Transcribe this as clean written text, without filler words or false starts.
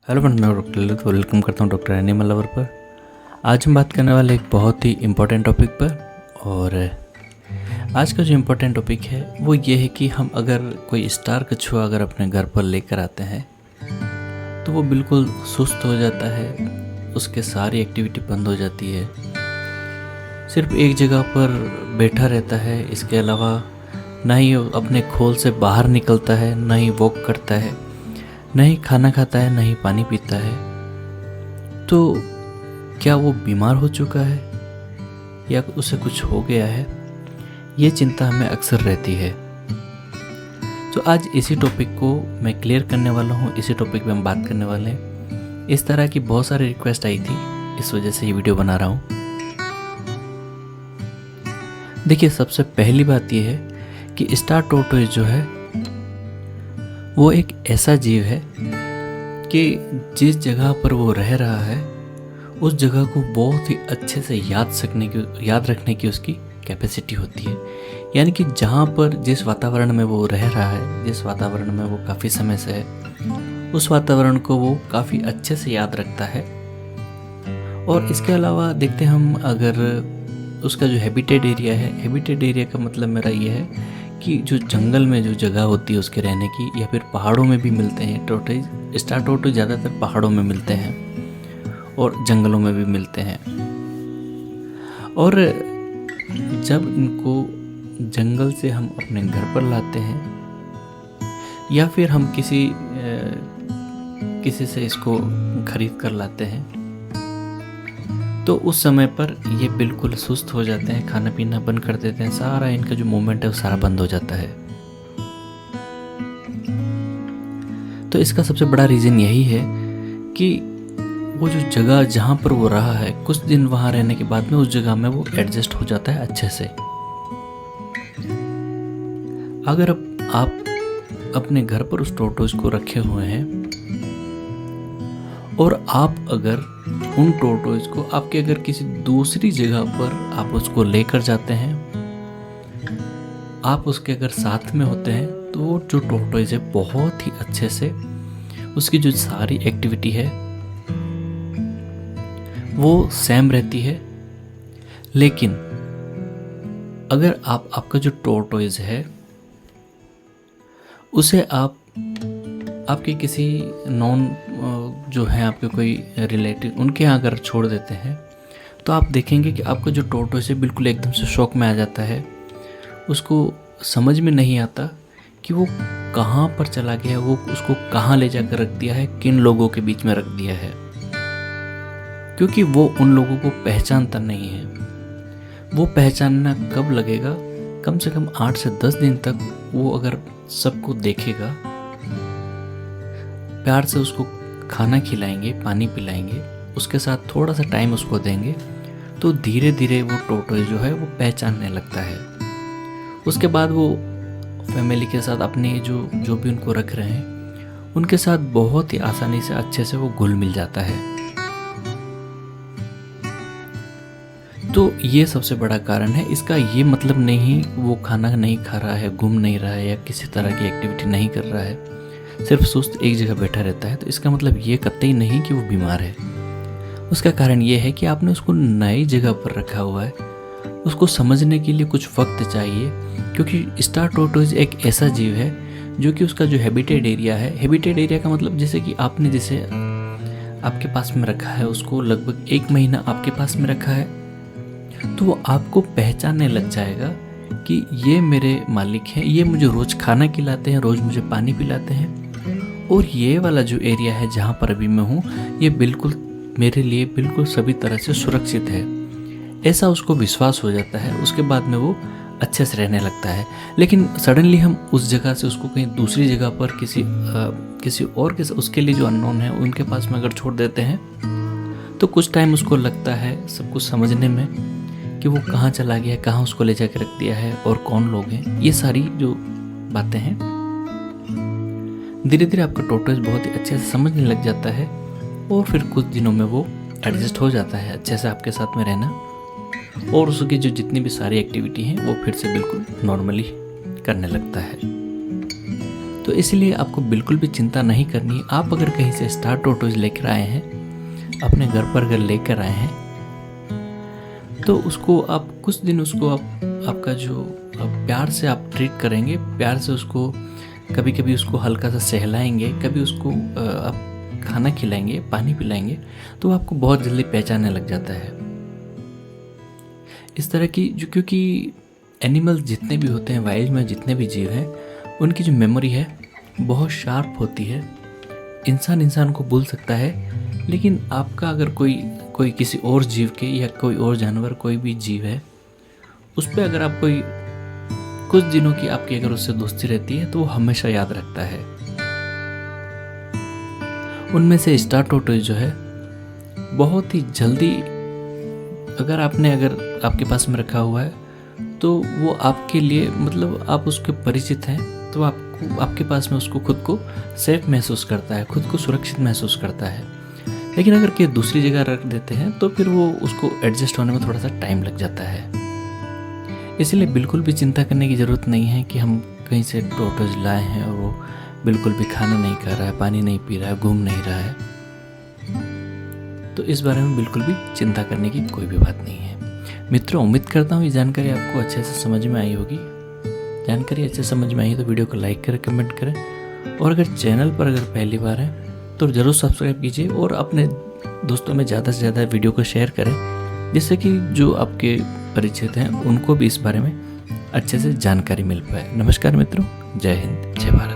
Hello friend, मैं doctor Lalit welcome करता हूँ डॉक्टर एनिमल लवर पर। आज हम बात करने वाले एक बहुत ही इम्पोर्टेंट टॉपिक पर। और आज का जो इम्पोर्टेंट टॉपिक है वो ये है कि हम अगर कोई स्टार कछुआ अगर अपने घर पर लेकर आते हैं तो वो बिल्कुल सुस्त हो जाता है, उसके सारी एक्टिविटी बंद हो जाती है, सिर्फ एक जगह पर बैठा रहता है। इसके अलावा ना ही वो अपने खोल से बाहर निकलता है, ना ही वॉक करता है, नहीं खाना खाता है, नहीं पानी पीता है। तो क्या वो बीमार हो चुका है या उसे कुछ हो गया है? ये चिंता हमें अक्सर रहती है। तो आज इसी टॉपिक को मैं क्लियर करने वाला हूँ, इसी टॉपिक पे हम बात करने वाले हैं। इस तरह की बहुत सारी रिक्वेस्ट आई थी, इस वजह से ये वीडियो बना रहा हूँ। देखिए, सबसे पहली बात ये है कि स्टार टोरटॉइस जो है वो एक ऐसा जीव है कि जिस जगह पर वो रह रहा है उस जगह को बहुत ही अच्छे से याद रखने की उसकी कैपेसिटी होती है। यानी कि जहाँ पर जिस वातावरण में वो रह रहा है, जिस वातावरण में वो काफ़ी समय से है, उस वातावरण को वो काफ़ी अच्छे से याद रखता है। और इसके अलावा देखते हैं हम, अगर उसका जो हैबिटेट एरिया है, हैबिटेट एरिया का मतलब मेरा ये है कि जो जंगल में जो जगह होती है उसके रहने की, या फिर पहाड़ों में भी मिलते हैं टोरटॉइस। स्टार टोरटॉइस ज़्यादातर पहाड़ों में मिलते हैं और जंगलों में भी मिलते हैं। और जब इनको जंगल से हम अपने घर पर लाते हैं या फिर हम किसी से इसको खरीद कर लाते हैं, तो उस समय पर ये बिल्कुल सुस्त हो जाते हैं, खाना पीना बंद कर देते हैं, सारा इनका जो मूवमेंट है वो सारा बंद हो जाता है। तो इसका सबसे बड़ा रीज़न यही है कि वो जो जगह जहाँ पर वो रहा है, कुछ दिन वहाँ रहने के बाद में उस जगह में वो एडजस्ट हो जाता है अच्छे से। अगर आप अपने घर पर उस टोरटॉइस को रखे हुए हैं और आप अगर उन टोरटॉइस को आपके अगर किसी दूसरी जगह पर आप उसको लेकर जाते हैं, आप उसके अगर साथ में होते हैं, तो वो जो टोरटॉइस है बहुत ही अच्छे से उसकी जो सारी एक्टिविटी है वो सेम रहती है। लेकिन अगर आपका जो टोरटॉइस है उसे आप आपके किसी नॉन जो है आपके कोई रिलेटिव उनके यहाँ अगर छोड़ देते हैं, तो आप देखेंगे कि आपका जो टोरटॉइस है बिल्कुल एकदम से शॉक में आ जाता है। उसको समझ में नहीं आता कि वो कहाँ पर चला गया, वो उसको कहाँ ले जाकर रख दिया है, किन लोगों के बीच में रख दिया है, क्योंकि वो उन लोगों को पहचानता नहीं है। वो पहचानना कब लगेगा? कम से कम 8 से 10 दिन तक वो अगर सबको देखेगा, प्यार से उसको खाना खिलाएंगे, पानी पिलाएंगे, उसके साथ थोड़ा सा टाइम उसको देंगे, तो धीरे धीरे वो टोरटॉइस जो है वो पहचानने लगता है। उसके बाद वो फैमिली के साथ अपने जो भी उनको रख रहे हैं उनके साथ बहुत ही आसानी से अच्छे से वो घुल मिल जाता है। तो ये सबसे बड़ा कारण है। इसका ये मतलब नहीं वो खाना नहीं खा रहा है, घूम नहीं रहा है या किसी तरह की एक्टिविटी नहीं कर रहा है, सिर्फ सुस्त एक जगह बैठा रहता है, तो इसका मतलब ये कतई नहीं कि वो बीमार है। उसका कारण ये है कि आपने उसको नई जगह पर रखा हुआ है। उसको समझने के लिए कुछ वक्त चाहिए, क्योंकि स्टार टोरटॉइस एक ऐसा जीव है जो कि उसका जो हैबिटेट एरिया है, हैबिटेट एरिया का मतलब जैसे कि आपने जिसे आपके पास में रखा है, उसको लगभग 1 महीना आपके पास में रखा है, तो वो आपको पहचानने लग जाएगा कि ये मेरे मालिक हैं, ये मुझे रोज़ खाना खिलाते हैं, रोज़ मुझे पानी पिलाते हैं, और ये वाला जो एरिया है जहाँ पर अभी मैं हूँ ये बिल्कुल मेरे लिए बिल्कुल सभी तरह से सुरक्षित है। ऐसा उसको विश्वास हो जाता है। उसके बाद में वो अच्छे से रहने लगता है। लेकिन सडनली हम उस जगह से उसको कहीं दूसरी जगह पर किसी उसके लिए जो अननोन है उनके पास में अगर छोड़ देते हैं, तो कुछ टाइम उसको लगता है सब कुछ समझने में कि वो कहाँ चला गया, कहाँ उसको ले जाकर रख दिया है और कौन लोग हैं। ये सारी जो बातें हैं धीरे धीरे आपका टोरटॉइस बहुत ही अच्छे से समझने लग जाता है, और फिर कुछ दिनों में वो एडजस्ट हो जाता है अच्छे से आपके साथ में रहना, और उसकी जो जितनी भी सारी एक्टिविटी हैं वो फिर से बिल्कुल नॉर्मली करने लगता है। तो इसलिए आपको बिल्कुल भी चिंता नहीं करनी है। आप अगर कहीं से स्टार टोरटोइज लेकर आए हैं, अपने घर पर अगर लेकर आए हैं, तो उसको आप कुछ दिन उसको आपका जो प्यार से आप ट्रीट करेंगे, प्यार से उसको कभी कभी उसको हल्का सा सहलाएंगे, कभी उसको आप खाना खिलाएंगे, पानी पिलाएंगे, तो आपको बहुत जल्दी पहचानने लग जाता है। इस तरह की जो, क्योंकि एनिमल्स जितने भी होते हैं, वाइल्ड में जितने भी जीव हैं, उनकी जो मेमोरी है बहुत शार्प होती है। इंसान को भूल सकता है, लेकिन आपका अगर कोई किसी और जीव के या कोई और जानवर, कोई भी जीव है, उस पर अगर आप कोई कुछ दिनों की आपकी अगर उससे दोस्ती रहती है तो वो हमेशा याद रखता है। उनमें से स्टार टोरटोइज जो है बहुत ही जल्दी, अगर आपके पास में रखा हुआ है तो वो आपके लिए, मतलब आप उसके परिचित हैं, तो आपके पास में उसको खुद को सेफ महसूस करता है, खुद को सुरक्षित महसूस करता है। लेकिन अगर कोई दूसरी जगह रख देते हैं तो फिर वो उसको एडजस्ट होने में थोड़ा सा टाइम लग जाता है। इसलिए बिल्कुल भी चिंता करने की ज़रूरत नहीं है कि हम कहीं से टोरटोइज लाए हैं और वो बिल्कुल भी खाना नहीं खा रहा है, पानी नहीं पी रहा है, घूम नहीं रहा है, तो इस बारे में बिल्कुल भी चिंता करने की कोई भी बात नहीं है। मित्रों, उम्मीद करता हूँ ये जानकारी आपको अच्छे से समझ में आई होगी। जानकारी अच्छे से समझ में आई तो वीडियो को लाइक करें, कमेंट करें, और अगर चैनल पर अगर पहली बार है तो ज़रूर सब्सक्राइब कीजिए और अपने दोस्तों में ज़्यादा से ज़्यादा वीडियो को शेयर करें, जिससे कि जो आपके परिचित हैं उनको भी इस बारे में अच्छे से जानकारी मिल पाए। नमस्कार मित्रों, जय हिंद, जय भारत।